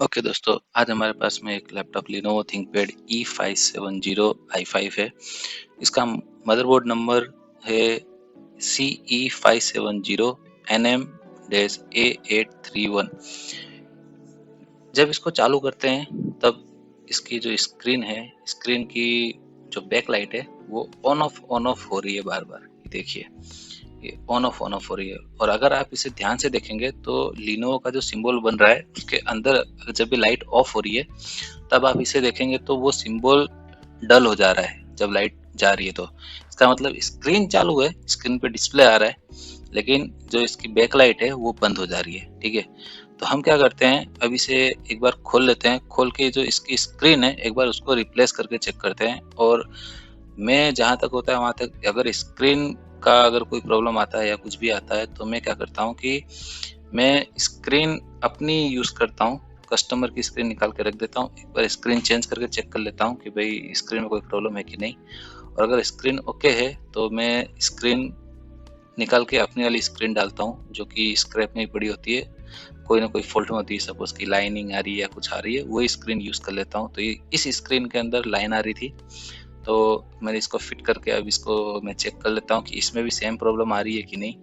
Okay दोस्तों, आज हमारे पास में एक लैपटॉप Lenovo ThinkPad E570i5 है। इसका मदरबोर्ड नंबर है CE570NM-A831। जब इसको चालू करते हैं तब इसकी जो स्क्रीन है, स्क्रीन की जो बैक लाइट है वो ऑन ऑफ हो रही है बार-बार। देखिए, ये ऑन ऑफ हो रही है। और अगर आप इसे ध्यान से देखेंगे तो Lenovo का जो सिंबल बन रहा है उसके अंदर जब भी लाइट ऑफ हो रही है तब आप इसे देखेंगे तो वो सिंबल डल हो जा रहा है जब लाइट जा रही है। तो इसका मतलब स्क्रीन चालू है, स्क्रीन पे डिस्प्ले आ रहा है, लेकिन जो इसकी बैक लाइट है वो बंद हो जा रही है। ठीक है, तो हम क्या करते हैं, अब इसे एक बार खोल लेते हैं। खोल के जो इसकी स्क्रीन है एक बार उसको रिप्लेस करके चेक करते हैं। और मैं जहाँ तक होता है वहाँ तक, अगर स्क्रीन का अगर कोई प्रॉब्लम आता है या कुछ भी आता है तो मैं क्या करता हूँ कि मैं स्क्रीन अपनी यूज़ करता हूँ, कस्टमर की स्क्रीन निकाल के रख देता हूँ। एक बार स्क्रीन चेंज करके चेक कर लेता हूँ कि भाई स्क्रीन में कोई प्रॉब्लम है कि नहीं। और अगर स्क्रीन ओके है तो मैं स्क्रीन निकाल के अपनी वाली स्क्रीन डालता हूँ जो कि स्क्रैप में ही पड़ी होती है, कोई ना कोई फॉल्ट में होती है, सपोज की लाइनिंग आ रही है या कुछ आ रही है, वही स्क्रीन यूज़ कर लेता हूँ। तो ये इस स्क्रीन के अंदर लाइन आ रही थी तो मैंने इसको फिट करके अब इसको मैं चेक कर लेता हूँ कि इसमें भी सेम प्रॉब्लम आ रही है कि नहीं।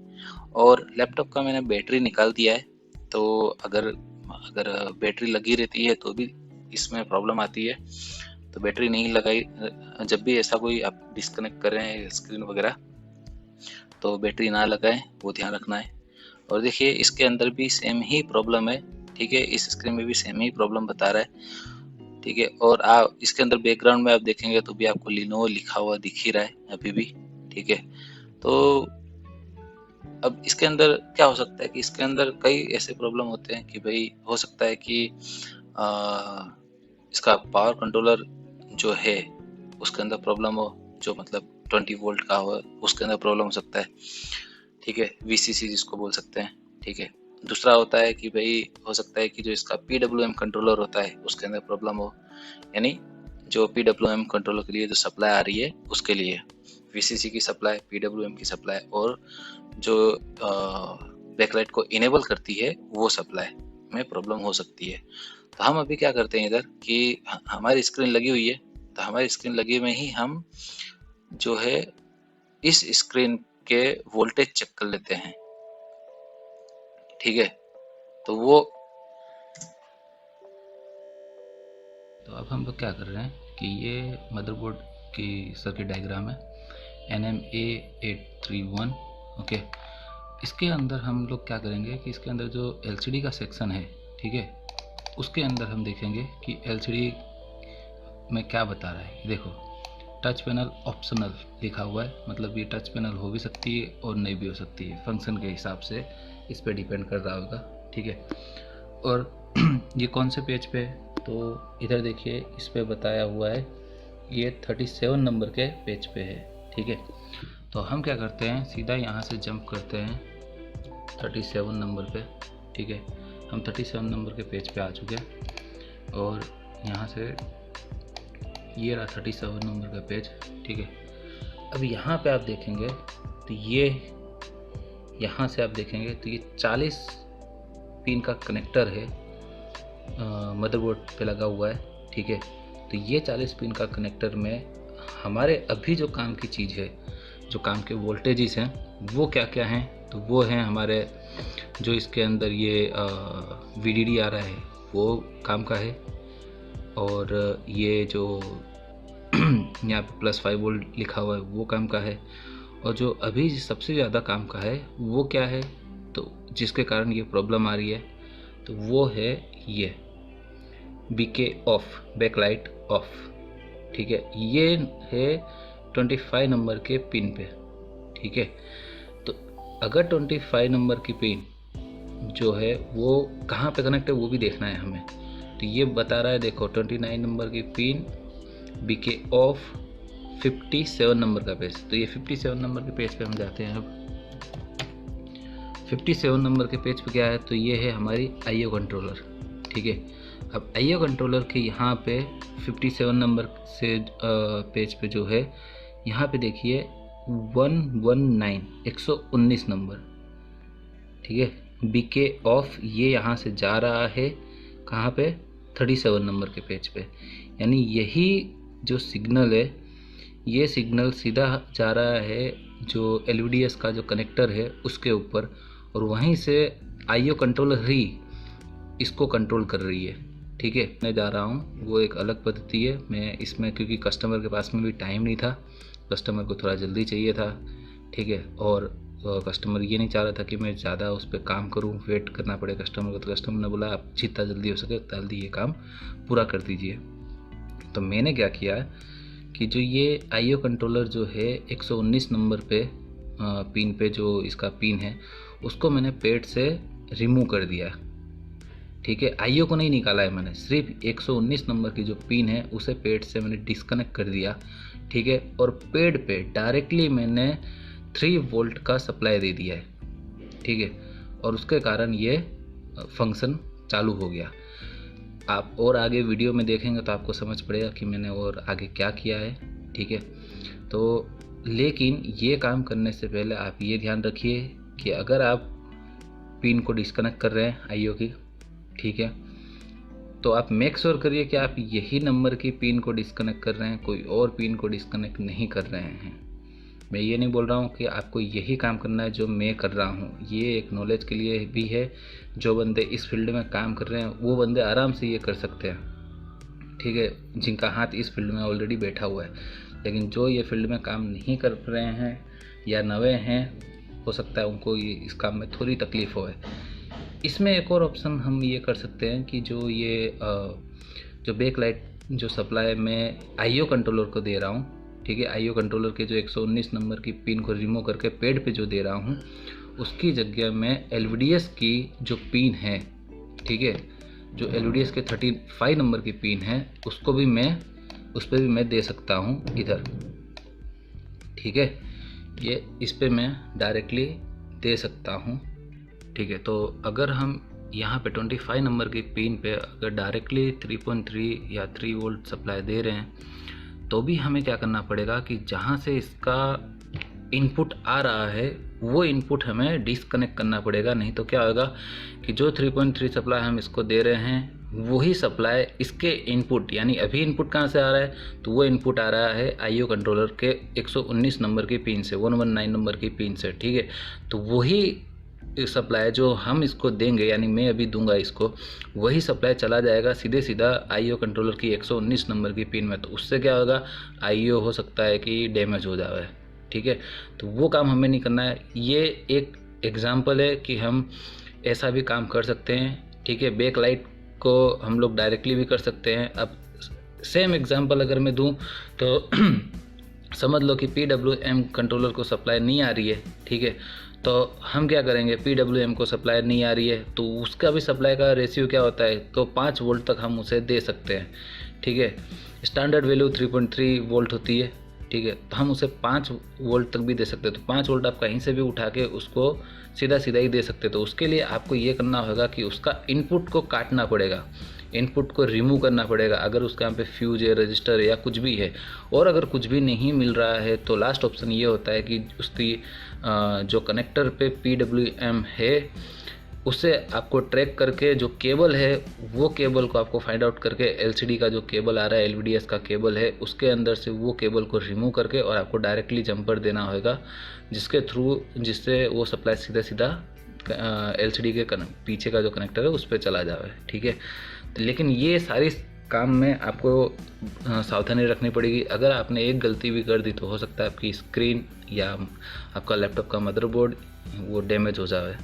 और लैपटॉप का मैंने बैटरी निकाल दिया है, तो अगर अगर बैटरी लगी रहती है तो भी इसमें प्रॉब्लम आती है। तो बैटरी नहीं लगाई, जब भी ऐसा कोई आप डिस्कनेक्ट कर रहे हैं स्क्रीन वगैरह तो बैटरी ना लगाएं, वो ध्यान रखना है। और देखिए इसके अंदर भी सेम ही प्रॉब्लम है। ठीक है, इस स्क्रीन में भी सेम ही प्रॉब्लम बता रहा है। ठीक है, और आप इसके अंदर बैकग्राउंड में आप देखेंगे तो भी आपको Lenovo लिखा हुआ दिख ही रहा है अभी भी। ठीक है, तो अब इसके अंदर क्या हो सकता है कि इसके अंदर कई ऐसे प्रॉब्लम होते हैं कि भाई हो सकता है कि आ, इसका पावर कंट्रोलर जो है उसके अंदर प्रॉब्लम हो, जो मतलब 20 वोल्ट का हो उसके अंदर प्रॉब्लम हो सकता है। ठीक है, VCC जिसको बोल सकते हैं। ठीक है, दूसरा होता है कि भाई हो सकता है कि जो इसका PWM कंट्रोलर होता है उसके अंदर प्रॉब्लम हो, यानी जो PWM कंट्रोलर के लिए जो सप्लाई आ रही है उसके लिए VCC की सप्लाई, PWM की सप्लाई और जो बैकलाइट को इनेबल करती है वो सप्लाई में प्रॉब्लम हो सकती है। तो हम अभी क्या करते हैं इधर कि हमारी स्क्रीन लगी हुई है, तो हमारी स्क्रीन लगी में ही हम जो है इस स्क्रीन के वोल्टेज चेक कर लेते हैं। ठीक है, तो वो तो अब हम लोग क्या कर रहे हैं कि ये मदरबोर्ड की सर्किट डायग्राम है NMA831। ओके, इसके अंदर हम लोग क्या करेंगे कि इसके अंदर जो LCD का सेक्शन है, ठीक है, उसके अंदर हम देखेंगे कि LCD में क्या बता रहा है। देखो, टच पैनल ऑप्शनल लिखा हुआ है, मतलब ये टच पैनल हो भी सकती है और नहीं भी हो सकती है, फंक्शन के हिसाब से इस पर डिपेंड कर रहा होगा। ठीक है, और ये कौन से पेज पे है, तो इधर देखिए इस पे बताया हुआ है, ये 37 नंबर के पेज पे है। ठीक है, तो हम क्या करते हैं, सीधा यहाँ से जंप करते हैं 37 नंबर पे। ठीक है, हम 37 नंबर के पेज पे आ चुके हैं और यहाँ से ये रहा 37 नंबर का पेज। ठीक है, अब यहाँ पे आप देखेंगे तो ये यहाँ से आप देखेंगे तो ये 40 पिन का कनेक्टर है, मदरबोर्ड पे लगा हुआ है। ठीक है, तो ये 40 पिन का कनेक्टर में हमारे अभी जो काम की चीज़ है, जो काम के वोल्टेजेस हैं वो क्या क्या हैं, तो वो हैं हमारे जो इसके अंदर ये VDD आ रहा है वो काम का है, और ये जो यहाँ पे +5 वोल्ट लिखा हुआ है वो काम का है, और जो अभी सबसे ज़्यादा काम का है वो क्या है, तो जिसके कारण ये प्रॉब्लम आ रही है तो वो है ये BK ऑफ, बैकलाइट ऑफ। ठीक है, ये है 25 नंबर के पिन पे। ठीक है, तो अगर 25 नंबर की पिन जो है वो कहाँ पे कनेक्ट है वो भी देखना है हमें। तो ये बता रहा है, देखो 29 नंबर की पिन BK ऑफ 57 नंबर का पेज। तो ये 57 नंबर के पेज पे हम जाते हैं। अब 57 नंबर के पेज पे क्या है, तो ये है हमारी IO कंट्रोलर। ठीक है, अब IO कंट्रोलर के यहाँ पे 57 नंबर से पेज पे जो है, यहाँ पे देखिए 119 नंबर। ठीक है, BK ऑफ ये यहाँ से जा रहा है कहाँ पे? 37 नंबर के पेज पे। यानी यही जो सिग्नल है, ये सिग्नल सीधा जा रहा है जो LVDS का जो कनेक्टर है उसके ऊपर, और वहीं से IO कंट्रोलर ही इसको कंट्रोल कर रही है। ठीक है, मैं जा रहा हूँ, वो एक अलग पद्धति है। मैं इसमें, क्योंकि कस्टमर के पास में भी टाइम नहीं था, कस्टमर को थोड़ा जल्दी चाहिए था। ठीक है, और कस्टमर ये नहीं चाह रहा था कि मैं ज़्यादा उस पर काम करूँ, वेट करना पड़े कस्टमर को। तो कस्टमर ने बोला आप जितना जल्दी हो सके जल्दी ये काम पूरा कर दीजिए। तो मैंने क्या किया कि जो ये IO कंट्रोलर जो है 119 नंबर पे पिन पे जो इसका पिन है उसको मैंने पेड से रिमूव कर दिया। ठीक है, IO को नहीं निकाला है मैंने, सिर्फ 119 नंबर की जो पिन है उसे पेड से मैंने डिस्कनेक्ट कर दिया। ठीक है, और पेड पे डायरेक्टली मैंने 3 वोल्ट का सप्लाई दे दिया है। ठीक है, और उसके कारण ये फंक्शन चालू हो गया। आप और आगे वीडियो में देखेंगे तो आपको समझ पड़ेगा कि मैंने और आगे क्या किया है। ठीक है, तो लेकिन ये काम करने से पहले आप ये ध्यान रखिए कि अगर आप पिन को डिस्कनेक्ट कर रहे हैं IO की, ठीक है, तो आप मेक श्योर करिए कि आप यही नंबर की पिन को डिस्कनेक्ट कर रहे हैं, कोई और पिन को डिस्कनेक्ट नहीं कर रहे हैं। मैं ये नहीं बोल रहा हूँ कि आपको यही काम करना है जो मैं कर रहा हूँ, ये एक नॉलेज के लिए भी है। जो बंदे इस फील्ड में काम कर रहे हैं वो बंदे आराम से ये कर सकते हैं। ठीक है, जिनका हाथ इस फील्ड में ऑलरेडी बैठा हुआ है। लेकिन जो ये फील्ड में काम नहीं कर रहे हैं या नए हैं, हो सकता है उनको ये इस काम में थोड़ी तकलीफ़ हो। इसमें एक और ऑप्शन हम ये कर सकते हैं कि जो ये जो बैक लाइट जो सप्लाई मैं IO कंट्रोलर को दे रहा हूँ, ठीक है, IO कंट्रोलर के जो 119 नंबर की पिन को रिमूव करके पेड पे जो दे रहा हूँ, उसकी जगह में LVDS की जो पिन है, ठीक है, जो LVDS के 35 नंबर की पिन है उसको भी मैं, उस पर भी मैं दे सकता हूँ इधर। ठीक है, ये इस पर मैं डायरेक्टली दे सकता हूँ। ठीक है, तो अगर हम यहाँ पे 25 नंबर की पिन पे अगर डायरेक्टली 3.3 या 3 वोल्ट सप्लाई दे रहे हैं तो भी हमें क्या करना पड़ेगा कि जहाँ से इसका इनपुट आ रहा है वो इनपुट हमें डिस्कनेक्ट करना पड़ेगा। नहीं तो क्या होगा कि जो 3.3 सप्लाई हम इसको दे रहे हैं वही सप्लाई इसके इनपुट, यानी अभी इनपुट कहाँ से आ रहा है, तो वो इनपुट आ रहा है IO कंट्रोलर के 119 नंबर की पिन से, 119 नंबर की पिन से। ठीक है, तो वही सप्लाई जो हम इसको देंगे, यानी मैं अभी दूंगा इसको, वही सप्लाई चला जाएगा सीधे सीधा IO कंट्रोलर की 119 नंबर की पिन में। तो उससे क्या होगा, IO हो सकता है कि डैमेज हो जाए। ठीक है, तो वो काम हमें नहीं करना है। ये एक एग्जांपल है कि हम ऐसा भी काम कर सकते हैं। ठीक है, बैक लाइट को हम लोग डायरेक्टली भी कर सकते हैं। अब सेम एग्जांपल अगर मैं दूं तो समझ लो कि PWM कंट्रोलर को सप्लाई नहीं आ रही है। ठीक है, तो हम क्या करेंगे, PWM को सप्लाई नहीं आ रही है तो उसका भी सप्लाई का रेशियो क्या होता है, तो 5 वोल्ट तक हम उसे दे सकते हैं। ठीक है, स्टैंडर्ड वैल्यू 3.3 वोल्ट होती है। ठीक है, तो हम उसे 5 वोल्ट तक भी दे सकते हैं। तो 5 वोल्ट आप कहीं से भी उठा के उसको सीधा सीधा ही दे सकते हैं। तो उसके लिए आपको ये करना होगा कि उसका इनपुट को काटना पड़ेगा, इनपुट को रिमूव करना पड़ेगा। अगर उसके यहाँ पे फ्यूज है, रजिस्टर है या कुछ भी है, और अगर कुछ भी नहीं मिल रहा है तो लास्ट ऑप्शन ये होता है कि उसकी जो कनेक्टर पे PWM है उसे आपको ट्रैक करके जो केबल है वो केबल को आपको फाइंड आउट करके LCD का जो केबल आ रहा है, LVDS का केबल है, उसके अंदर से वो केबल को रिमूव करके और आपको डायरेक्टली जंपर देना होगा, जिसके थ्रू, जिससे वो सप्लाई सीधा सीधा LCD के पीछे का जो कनेक्टर है उस पर चला जाए। ठीक है, लेकिन ये सारी काम में आपको सावधानी रखनी पड़ेगी। अगर आपने एक गलती भी कर दी तो हो सकता है आपकी स्क्रीन या आपका लैपटॉप का मदरबोर्ड वो डैमेज हो जाए।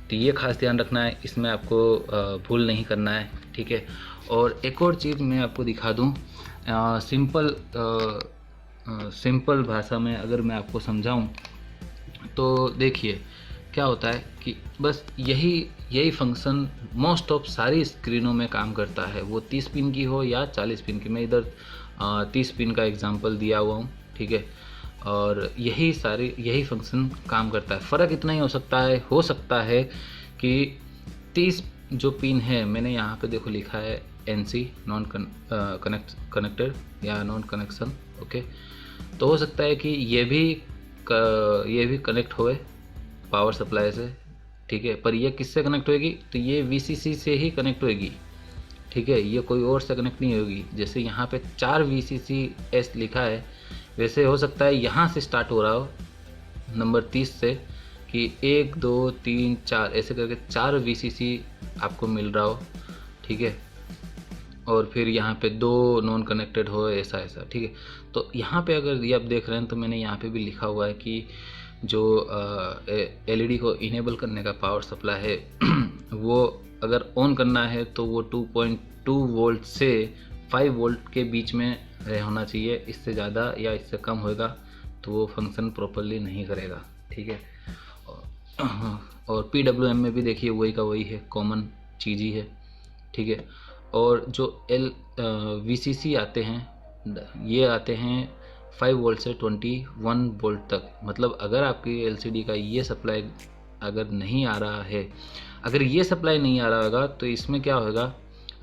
तो ये खास ध्यान रखना है, इसमें आपको भूल नहीं करना है। ठीक है, और एक और चीज़ मैं आपको दिखा दूँ, सिंपल भाषा में अगर मैं आपको समझाऊं तो देखिए क्या होता है कि बस यही फंक्शन मोस्ट ऑफ सारी स्क्रीनों में काम करता है, वो 30 पिन की हो या 40 पिन की। मैं इधर 30 पिन का एग्जांपल दिया हुआ हूँ। ठीक है, और यही फंक्शन काम करता है। फ़र्क इतना ही हो सकता है कि 30 जो पिन है, मैंने यहाँ पे देखो लिखा है NC, नॉन कनेक्टेड या नॉन कनेक्शन। ओके, तो हो सकता है कि ये भी कनेक्ट होए पावर सप्लाई से। ठीक है, पर ये किससे कनेक्ट होएगी, तो ये VCC से ही कनेक्ट होएगी। ठीक है, ये कोई और से कनेक्ट नहीं होगी। जैसे यहाँ पे 4 VCCS लिखा है, वैसे हो सकता है यहाँ से स्टार्ट हो रहा हो नंबर 30 से, कि 1 2 3 4 ऐसे करके 4 VCC आपको मिल रहा हो, ठीक है। और फिर यहाँ पे 2 नॉन कनेक्टेड हो, ऐसा ऐसा, ठीक है। तो यहाँ पे अगर ये आप देख रहे हैं तो मैंने यहाँ पे भी लिखा हुआ है कि जो LED को इनेबल करने का पावर सप्लाई है वो अगर ऑन करना है तो वो 2.2 वोल्ट से 5 वोल्ट के बीच में होना चाहिए। इससे ज़्यादा या इससे कम होगा तो वो फंक्शन प्रॉपरली नहीं करेगा, ठीक है। और PWM में भी देखिए वही का वही है, कॉमन चीज़ ही है, ठीक है। और जो VCC आते हैं, ये आते हैं 5 वोल्ट से 21 वोल्ट तक। मतलब अगर आपकी LCD का ये सप्लाई अगर नहीं आ रहा है, अगर ये सप्लाई नहीं आ रहा होगा तो इसमें क्या होगा,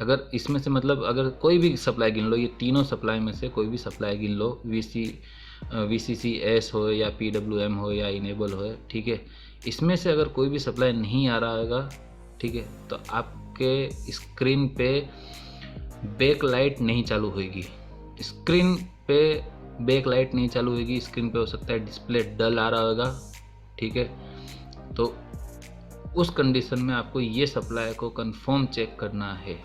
अगर इसमें से मतलब अगर कोई भी सप्लाई गिन लो, ये तीनों सप्लाई में से कोई भी सप्लाई गिन लो, VCCS हो या PWM हो या इनेबल हो, ठीक है, इसमें से अगर कोई भी सप्लाई नहीं आ रहा होगा, ठीक है, तो आपके स्क्रीन पे बैक लाइट नहीं चालू होगी। स्क्रीन पे बैक लाइट नहीं चालू होगी, स्क्रीन पे हो सकता है डिस्प्ले डल आ रहा होगा, ठीक है। तो उस कंडीशन में आपको ये सप्लाई को कंफर्म चेक करना है,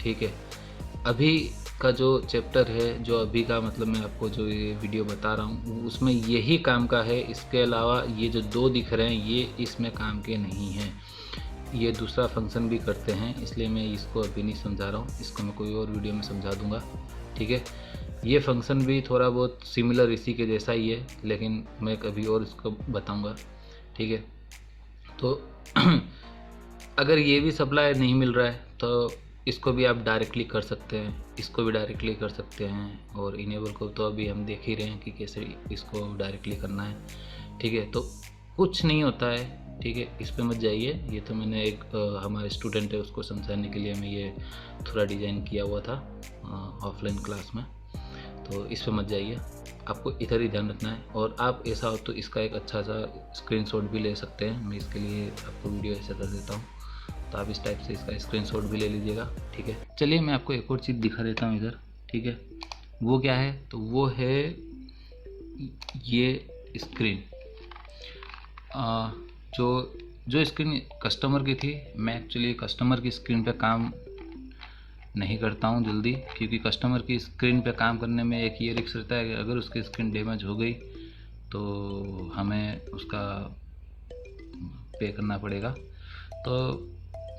ठीक है। अभी का जो चैप्टर है, जो अभी का मतलब मैं आपको जो ये वीडियो बता रहा हूँ उसमें यही काम का है। इसके अलावा ये जो 2 दिख रहे हैं ये इसमें काम के नहीं हैं, ये दूसरा फंक्शन भी करते हैं, इसलिए मैं इसको अभी नहीं समझा रहा हूँ, इसको मैं कोई और वीडियो में समझा दूँगा, ठीक है। ये फंक्शन भी थोड़ा बहुत सिमिलर इसी के जैसा ही है, लेकिन मैं कभी और इसको बताऊँगा, ठीक है। तो अगर ये भी सप्लाई नहीं मिल रहा है तो इसको भी आप डायरेक्टली कर सकते हैं, इसको भी डायरेक्टली कर सकते हैं, और इनेबल को तो अभी हम देख ही रहे हैं कि कैसे इसको डायरेक्टली करना है, ठीक है। तो कुछ नहीं होता है, ठीक है, इस पे मत जाइए। ये तो मैंने एक हमारे स्टूडेंट है उसको समझाने के लिए मैं ये थोड़ा डिज़ाइन किया हुआ था ऑफलाइन क्लास में, तो इस पे मत जाइए, आपको इधर ही ध्यान रखना है। और आप ऐसा हो तो इसका एक अच्छा सा स्क्रीनशॉट भी ले सकते हैं, मैं इसके लिए आपको वीडियो ऐसा कर देता हूँ, तो आप इस टाइप से इसका स्क्रीनशॉट भी ले लीजिएगा, ठीक है। चलिए मैं आपको एक और चीज़ दिखा देता हूँ इधर, ठीक है। वो क्या है, तो वो है ये स्क्रीन, जो स्क्रीन कस्टमर की थी। मैं एक्चुअली कस्टमर की स्क्रीन पे काम नहीं करता हूँ जल्दी, क्योंकि कस्टमर की स्क्रीन पे काम करने में एक ये रिस्क रहता है कि अगर उसकी स्क्रीन डैमेज हो गई तो हमें उसका पे करना पड़ेगा। तो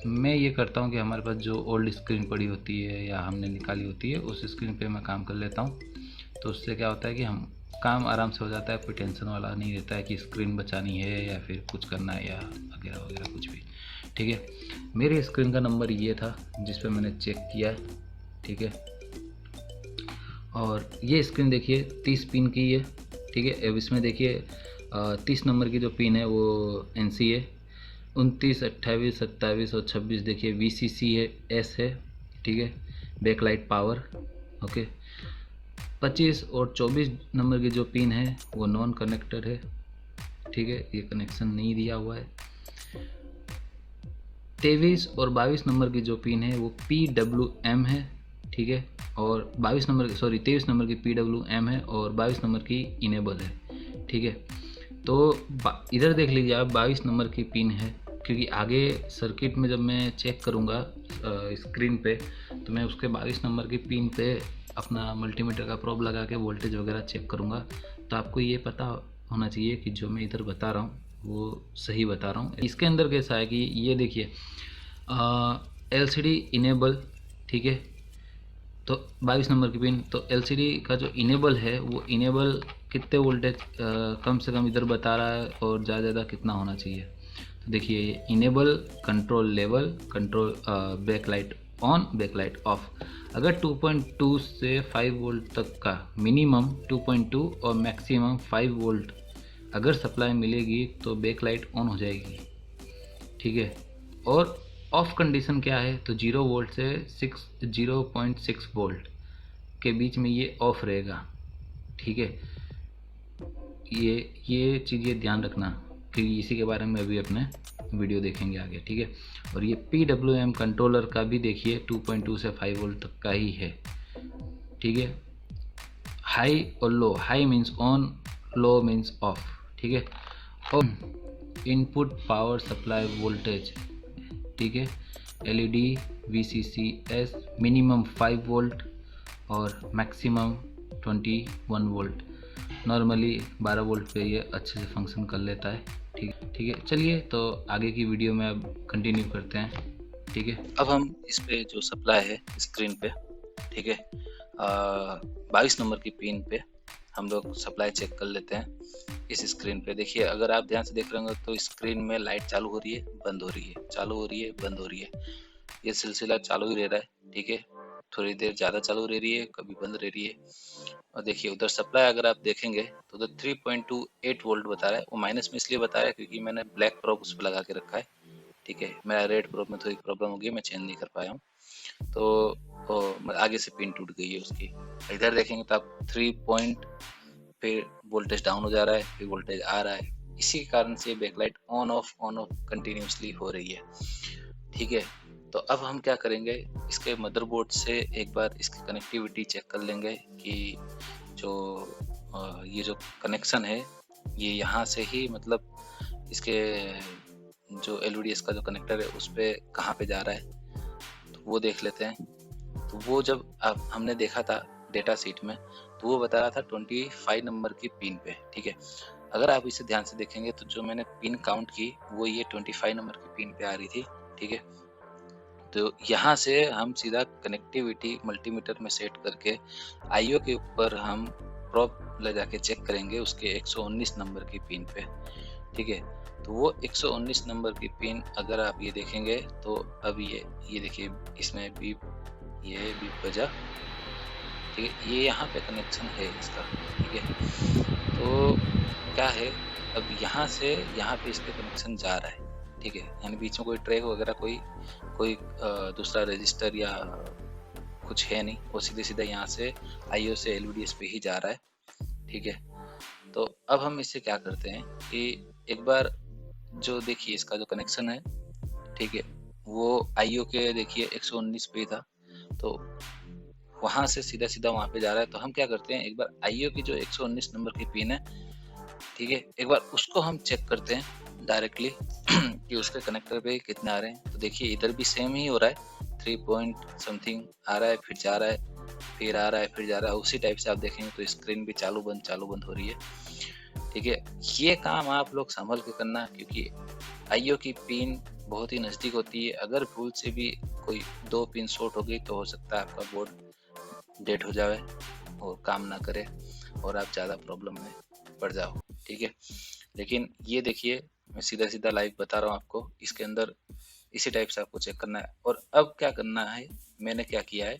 मैं ये करता हूँ कि हमारे पास जो ओल्ड स्क्रीन पड़ी होती है या हमने निकाली होती है उस स्क्रीन पे मैं काम कर लेता हूँ। तो उससे क्या होता है कि हम काम आराम से हो जाता है, कोई टेंशन वाला नहीं रहता है कि स्क्रीन बचानी है या फिर कुछ करना है या वगैरह वगैरह कुछ भी, ठीक है। मेरी स्क्रीन का नंबर ये था जिस पे मैंने चेक किया है, ठीक है। और ये स्क्रीन देखिए 30 पिन की है, ठीक है। अब इसमें देखिए 30 नंबर की जो पिन है वो NC है, 29, 28, 27 और 26 देखिए VCC है, S है, ठीक है, बैकलाइट पावर, ओके। 25 और 24 नंबर की जो पिन है वो नॉन कनेक्टेड है, ठीक है, ये कनेक्शन नहीं दिया हुआ है। 23 और 22 नंबर की जो पिन है वो PWM है, ठीक है, और 23 नंबर की PWM है और 22 नंबर की इनेबल है, ठीक है। तो इधर देख लीजिए आप 22 नंबर की पिन है, क्योंकि आगे सर्किट में जब मैं चेक करूँगा स्क्रीन पे तो मैं उसके 22 नंबर की पिन पे अपना मल्टीमीटर का प्रोब लगा के वोल्टेज वगैरह चेक करूँगा। तो आपको ये पता होना चाहिए कि जो मैं इधर बता रहा हूँ वो सही बता रहा हूँ। इसके अंदर कैसा है कि ये देखिए LCD इनेबल, ठीक है, तो 22 नंबर की पिन। तो LCD का जो इनेबल है वो इनेबल कितने वोल्टेज कम से कम इधर बता रहा है और ज़्यादा कितना होना चाहिए। तो देखिए enable control level, control backlight on, backlight off. अगर 2.2 से 5 वोल्ट तक का मिनिमम 2.2 और मैक्सिमम 5 वोल्ट अगर सप्लाई मिलेगी तो बैकलाइट ऑन हो जाएगी, ठीक है। और ऑफ कंडीशन क्या है, तो 0 वोल्ट से 0.6 वोल्ट के बीच में ये ऑफ रहेगा, ठीक है। ये चीज़ ये ध्यान रखना, क्योंकि इसी के बारे में अभी अपने वीडियो देखेंगे आगे, ठीक है। और ये PWM कंट्रोलर का भी देखिए 2.2 से 5 वोल्ट तक का ही है, ठीक है। हाई और low, high means on, low means off, ठीक है। और इनपुट पावर सप्लाई वोल्टेज, ठीक है, LED VCCS मिनिमम 5 वोल्ट और मैक्सिमम 21 वोल्ट। नॉर्मली 12 वोल्ट पे ये अच्छे से फंक्शन कर लेता है, ठीक है। चलिए तो आगे की वीडियो में अब कंटिन्यू करते हैं, ठीक है। अब हम इस पे जो सप्लाई है स्क्रीन पे, ठीक है, 22 नंबर की पिन पे हम लोग सप्लाई चेक कर लेते हैं। इस स्क्रीन पे देखिए, अगर आप ध्यान से देख रहे होंगे तो स्क्रीन में लाइट चालू हो रही है, बंद हो रही है, चालू हो रही है, बंद हो रही है। ये सिलसिला चालू ही रह रहा है, ठीक है। थोड़ी देर ज़्यादा चालू रह रही है, कभी बंद रह रही है। और देखिए उधर सप्लाई अगर आप देखेंगे तो उधर 3.28 वोल्ट बता रहा है। वो माइनस में इसलिए बता रहा है क्योंकि मैंने ब्लैक प्रोब उस पर लगा के रखा है, ठीक है। मेरा रेड प्रोब में थोड़ी प्रॉब्लम हो गई, मैं चेंज नहीं कर पाया हूँ, तो आगे से पिन टूट गई है उसकी। इधर देखेंगे तो आप 3 पॉइंट, फिर वोल्टेज डाउन हो जा रहा है, फिर वोल्टेज आ रहा है। इसी के कारण से बैकलाइट ऑन ऑफ कंटिन्यूसली हो रही है, ठीक है। तो अब हम क्या करेंगे, इसके मदरबोर्ड से एक बार इसकी कनेक्टिविटी चेक कर लेंगे कि जो ये जो कनेक्शन है ये यहाँ से ही, मतलब इसके जो LVDS का जो कनेक्टर है उस पे कहाँ पे जा रहा है, तो वो देख लेते हैं। तो वो जब अब हमने देखा था डेटा शीट में, तो वो बता रहा था 25 नंबर की पिन पे, ठीक है। अगर आप इसे ध्यान से देखेंगे तो जो मैंने पिन काउंट की वो ये 25 नंबर की पिन पे आ रही थी, ठीक है। तो यहाँ से हम सीधा कनेक्टिविटी मल्टीमीटर में सेट करके IO के ऊपर हम प्रोब ले जाके चेक करेंगे उसके 119 नंबर की पिन पे, ठीक है। तो वो 119 नंबर की पिन अगर आप ये देखेंगे तो अब ये देखिए इसमें बीप, ये बीप बजा, ठीक है। ये यहाँ पे कनेक्शन है इसका, ठीक है। तो क्या है, अब यहाँ से यहाँ पे इसके कनेक्शन जा रहा है, ठीक है। यानी बीच में कोई ट्रैक वगैरह कोई दूसरा रजिस्टर या कुछ है नहीं, वो सीधे सीधा यहाँ से IO से LVDS पे ही जा रहा है, ठीक है। तो अब हम इससे क्या करते हैं कि एक बार जो देखिए इसका जो कनेक्शन है, ठीक है, वो IO के देखिए 119 पे ही था, तो वहाँ से सीधा सीधा वहाँ पे जा रहा है। तो हम क्या करते हैं, एक बार IO की जो 119 नंबर की पिन है, ठीक है, एक बार उसको हम चेक करते हैं डायरेक्टली कि उसके कनेक्टर पे कितने आ रहे हैं। तो देखिए इधर भी सेम ही हो रहा है, 3 पॉइंट समथिंग आ रहा है, फिर जा रहा है, फिर आ रहा है, फिर जा रहा है। उसी टाइप से आप देखेंगे तो स्क्रीन भी चालू बंद हो रही है, ठीक है। ये काम आप लोग संभल के करना, क्योंकि IO की पिन बहुत ही नज़दीक होती है। अगर भूल से भी कोई 2 पिन शॉर्ट हो गई तो हो सकता है आपका बोर्ड डेड हो जाए और काम ना करे और आप ज़्यादा प्रॉब्लम में पड़ जाओ, ठीक है। लेकिन ये देखिए मैं सीधा लाइव बता रहा हूँ आपको, इसके अंदर इसी टाइप से आपको चेक करना है। और अब क्या करना है, मैंने क्या किया है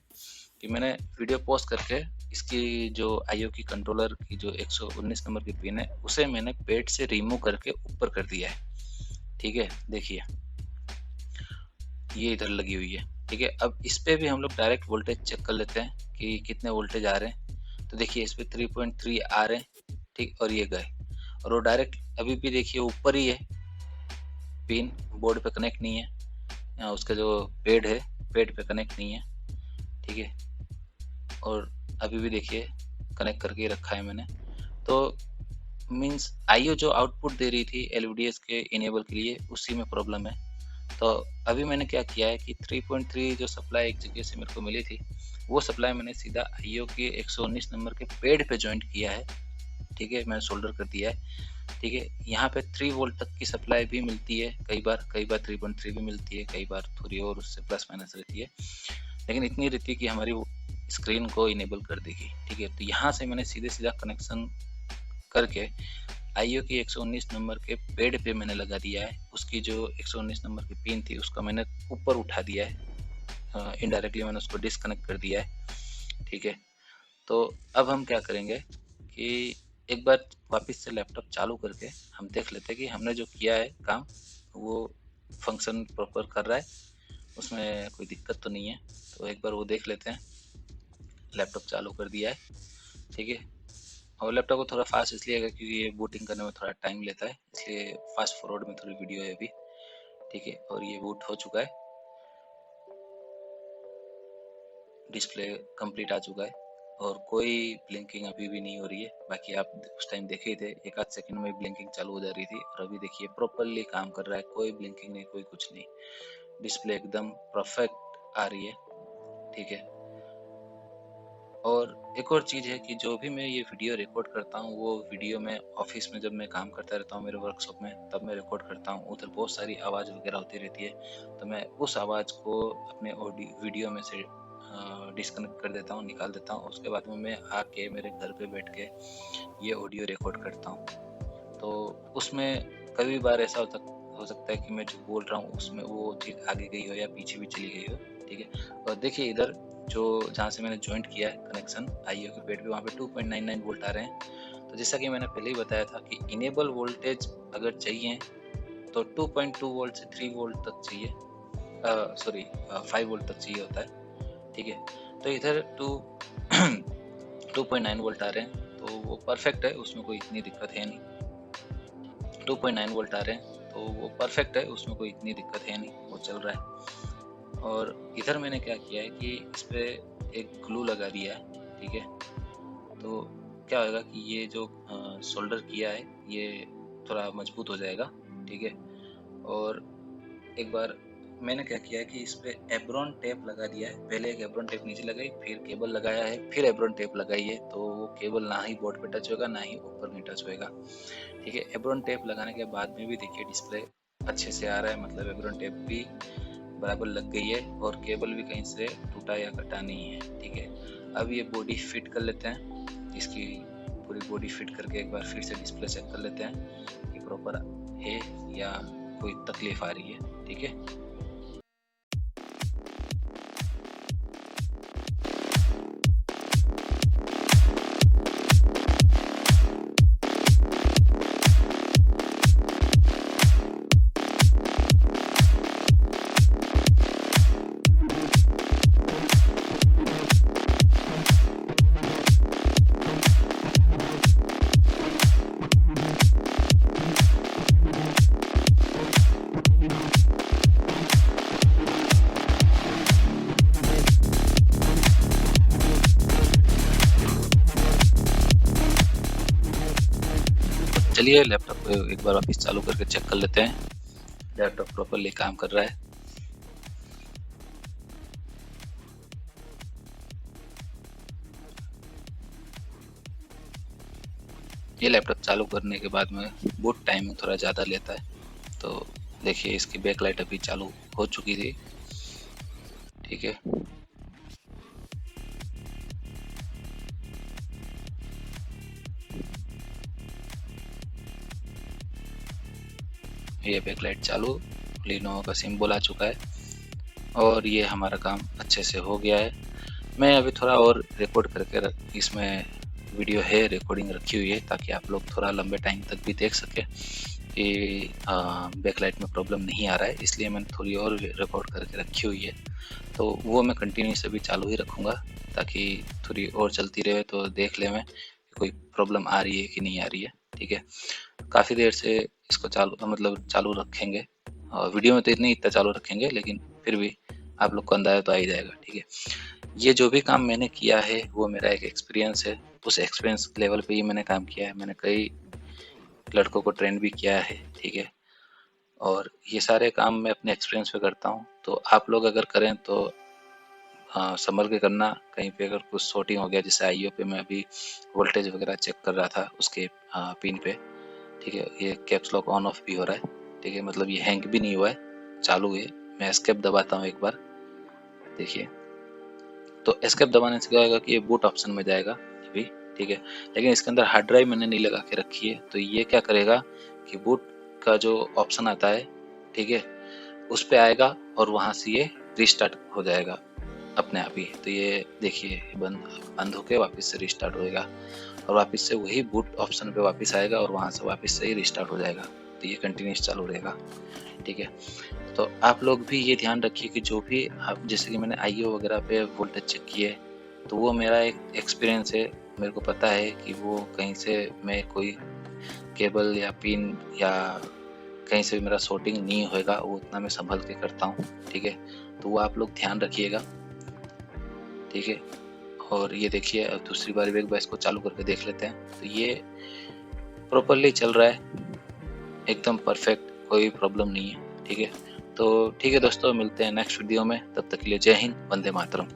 कि मैंने वीडियो पॉज करके इसकी जो IO की कंट्रोलर की जो 119 नंबर की पिन है उसे मैंने पेड से रिमूव करके ऊपर कर दिया है, ठीक है। देखिए ये इधर लगी हुई है, ठीक है। अब इस पे भी हम लोग डायरेक्ट वोल्टेज चेक कर लेते हैं कि कितने वोल्टेज आ रहे हैं। तो देखिए इस पे 3.3 आ रहे हैं, ठीक, और ये गए, और वो डायरेक्ट अभी भी देखिए ऊपर ही है, पिन बोर्ड पे कनेक्ट नहीं है, उसका जो पेड है पेड पे कनेक्ट नहीं है, ठीक है। और अभी भी देखिए कनेक्ट करके रखा है मैंने। तो मीन्स IO जो आउटपुट दे रही थी LVDS के इनेबल के लिए उसी में प्रॉब्लम है। तो अभी मैंने क्या किया है कि 3.3 जो सप्लाई एक जगह से मेरे को मिली थी, वो सप्लाई मैंने सीधा IO के 119 नंबर के पेड पे जॉइंट किया है, ठीक है। मैंने सोल्डर कर दिया है, ठीक है। यहाँ पे 3 वोल्ट तक की सप्लाई भी मिलती है, कई बार 3.3 भी मिलती है, कई बार थोड़ी और उससे प्लस माइनस रहती है, लेकिन इतनी रहती है कि हमारी स्क्रीन को इनेबल कर देगी, ठीक है। तो यहाँ से मैंने सीधे सीधा कनेक्शन करके IO की 119 नंबर के पेड पे मैंने लगा दिया है। उसकी जो 119 नंबर की पिन थी उसका मैंने ऊपर उठा दिया है, इनडायरेक्टली मैंने उसको डिस्कनेक्ट कर दिया है, ठीक है। तो अब हम क्या करेंगे कि एक बार वापस से लैपटॉप चालू करके हम देख लेते हैं कि हमने जो किया है काम वो फंक्शन प्रॉपर कर रहा है, उसमें कोई दिक्कत तो नहीं है। तो एक बार वो देख लेते हैं। लैपटॉप चालू कर दिया है, ठीक है। और लैपटॉप को थोड़ा फास्ट इसलिए है क्योंकि ये बूटिंग करने में थोड़ा टाइम लेता है, इसलिए फास्ट फॉरवर्ड में थोड़ी वीडियो है अभी, ठीक है, और ये बूट हो चुका है, डिस्प्ले कंप्लीट आ चुका है और कोई ब्लिंकिंग अभी भी नहीं हो रही है। बाकी आप उस टाइम देखे ही थे, एक आध सेकंड में ब्लिंकिंग चालू हो जा रही थी और अभी देखिए प्रॉपरली काम कर रहा है, कोई ब्लिंकिंग नहीं, कोई कुछ नहीं, डिस्प्ले एकदम परफेक्ट आ रही है। ठीक है, और एक और चीज़ है कि जो भी मैं ये वीडियो रिकॉर्ड करता हूँ, वो वीडियो मैं ऑफिस में जब मैं काम करता रहता हूँ मेरे वर्कशॉप में, तब मैं रिकॉर्ड करता हूँ। उधर बहुत सारी आवाज़ वगैरह होती रहती है, तो मैं उस आवाज़ को अपने ऑडियो वीडियो में से डिस्कनेक्ट कर देता हूँ, निकाल देता हूँ। उसके बाद में मैं आके मेरे घर पे बैठ के ये ऑडियो रिकॉर्ड करता हूँ। तो उसमें कभी बार ऐसा हो सकता है कि मैं जो बोल रहा हूँ उसमें वो चीज़ आगे गई हो या पीछे भी चली गई हो। ठीक है, और देखिए इधर जो जहाँ से मैंने जॉइंट किया है कनेक्शन आईओ के पेड पे, वहाँ पे 2.99 वोल्ट आ रहे हैं। तो जैसा कि मैंने पहले ही बताया था कि इनेबल वोल्टेज अगर चाहिए तो 2.2 वोल्ट से 3 वोल्ट तक चाहिए, सॉरी 5 वोल्ट तक चाहिए होता है। ठीक है, तो इधर 2.9 वोल्ट आ रहे हैं, तो वो परफेक्ट है, उसमें कोई इतनी दिक्कत है नहीं। 2.9 वोल्ट आ रहे हैं तो वो परफेक्ट है, उसमें कोई इतनी दिक्कत है नहीं, वो चल रहा है। और इधर मैंने क्या किया है कि इस पर एक ग्लू लगा दिया है। ठीक है, तो क्या होगा कि ये जो सोल्डर किया है ये थोड़ा मजबूत हो जाएगा। ठीक है, और एक बार मैंने क्या किया है कि इस पे एब्रॉन टेप लगा दिया है। पहले एक एब्रॉन टेप नीचे लगाई, फिर केबल लगाया है, फिर एब्रॉन टेप लगाई है, तो वो केबल ना ही बोर्ड पे टच होगा ना ही ऊपर में टच होएगा। ठीक है, एब्रॉन टेप लगाने के बाद में भी देखिए डिस्प्ले अच्छे से आ रहा है, मतलब एब्रॉन टेप भी बराबर लग गई है और केबल भी कहीं से टूटा या कटा नहीं है। ठीक है, अब ये बॉडी फिट कर लेते हैं, इसकी पूरी बॉडी फिट करके एक बार फिर से डिस्प्ले चेक कर लेते हैं कि प्रॉपर है या कोई तकलीफ आ रही है। ठीक है, चलिए लैपटॉप को एक बार वापस चालू करके चेक कर लेते हैं, लैपटॉप प्रॉपरली काम कर रहा है। ये लैपटॉप चालू करने के बाद में बूट टाइम थोड़ा ज़्यादा लेता है, तो देखिए इसकी बैक लाइट अभी चालू हो चुकी थी। ठीक है, ये बैक लाइट चालू, लिनोवो का सिंबल आ चुका है और ये हमारा काम अच्छे से हो गया है। मैं अभी थोड़ा और रिकॉर्ड करके इसमें वीडियो है रिकॉर्डिंग रखी हुई है, ताकि आप लोग थोड़ा लंबे टाइम तक भी देख सके कि बैकलाइट में प्रॉब्लम नहीं आ रहा है, इसलिए मैंने थोड़ी और रिकॉर्ड करके रखी हुई है। तो वो मैं कंटिन्यूस अभी चालू ही रखूँगा, ताकि थोड़ी और चलती रहे तो देख ले मैं कि कोई प्रॉब्लम आ रही है कि नहीं आ रही है। ठीक है, काफ़ी देर से इसको चालू मतलब चालू रखेंगे, और वीडियो में तो इतना चालू रखेंगे, लेकिन फिर भी आप लोग को अंदाजा तो आ ही जाएगा। ठीक है, ये जो भी काम मैंने किया है वो मेरा एक एक्सपीरियंस है, उस एक्सपीरियंस लेवल पे ही मैंने काम किया है। मैंने कई लड़कों को ट्रेन भी किया है। ठीक है, और ये सारे काम मैं अपने एक्सपीरियंस पे करता हूँ, तो आप लोग अगर करें तो संभल के करना। कहीं पे अगर कुछ शॉर्टिंग हो गया, जैसे आईओ पे मैं अभी वोल्टेज वगैरह चेक कर रहा था उसके पिन पे। ठीक है, ये कैप्स लॉक ऑन ऑफ भी हो रहा है। ठीक है, मतलब ये हैंग भी नहीं हुआ है, चालू है। मैं एस्केप दबाता हूँ एक बार, देखिए, तो एस्केप दबाने से क्या होगा कि ये बूट ऑप्शन में जाएगा अभी। ठीक है, लेकिन इसके अंदर हार्ड ड्राइव मैंने नहीं लगा के रखी है, तो ये क्या करेगा कि बूट का जो ऑप्शन आता है, ठीक है, उस पे आएगा और वहां से ये रिस्टार्ट हो जाएगा अपने आप ही। तो ये देखिए बंद होके वापस से रिस्टार्ट होएगा और वापस से वही बूट ऑप्शन पे वापस आएगा और वहां से वापस से ही रिस्टार्ट हो जाएगा। तो ये कंटिन्यूस चालू रहेगा। ठीक है, तो आप लोग भी ये ध्यान रखिए कि जो भी आप, जैसे कि मैंने आईओ वगैरह पे वोल्टेज चेक किए, तो वो मेरा एक एक्सपीरियंस है। मेरे को पता है कि वो कहीं से मैं कोई केबल या पिन या कहीं से भी मेरा शॉर्टिंग नहीं होएगा, वो उतना मैं संभल के करता हूँ, ठीक है। तो वो आप लोग ध्यान रखिएगा, ठीक है। और ये देखिए, अब दूसरी बार भी एक बार इसको चालू करके देख लेते हैं। तो ये प्रॉपरली चल रहा है, एकदम परफेक्ट, कोई प्रॉब्लम नहीं है, ठीक है। तो ठीक है दोस्तों, मिलते हैं नेक्स्ट वीडियो में, तब तक के लिए जय हिंद, वंदे मातरम।